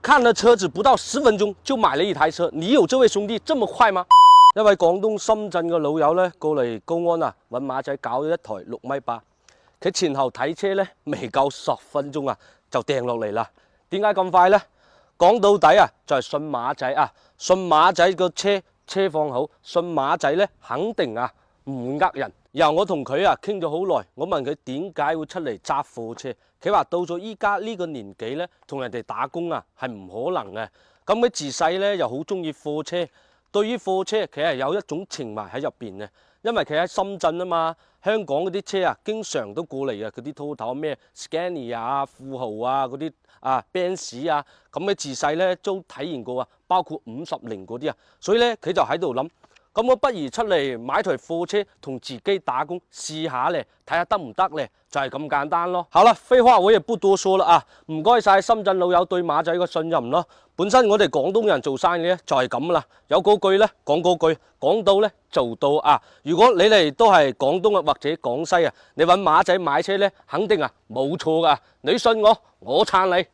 看了車子不到10分鐘就買了一台車，你有這位兄弟這麼快嗎？一位廣東深圳嘅老友咧過嚟高安啊，揾馬仔搞咗一台6.8米，佢前後睇車咧未夠10分鐘啊就訂落嚟啦。點解咁快呢？講到底啊，就係信馬仔啊，信馬仔個車況好，信馬仔咧肯定啊唔呃人。然後我同佢啊傾咗好耐，我問佢點解會出嚟揸貨車，佢話到咗依家呢個年紀咧，同人哋打工啊係唔可能嘅。咁佢自細咧又好中意貨車，對於貨車佢係有一種情懷喺入邊嘅，因為佢喺深圳啊嘛，香港嗰啲車啊經常都過嚟嘅，嗰啲滔頭咩 Scania 啊、富豪啊嗰啲啊 Benz 啊，咁佢自細咧都體驗過啊，包括50菱嗰啲啊，所以咧佢就喺度諗。咁我不如出嚟買台貨車同自己打工試下咧，睇下得唔得咧，就係咁簡單咯。好啦，廢話我也不多說啦啊，唔該晒深圳老友對馬仔嘅信任咯。本身我哋廣東人做生意咧就係咁啦，有嗰句咧講嗰句，講到咧做到啊。如果你哋都係廣東啊或者廣西啊，你揾馬仔買車咧，肯定啊冇錯噶。你信我，我撐你。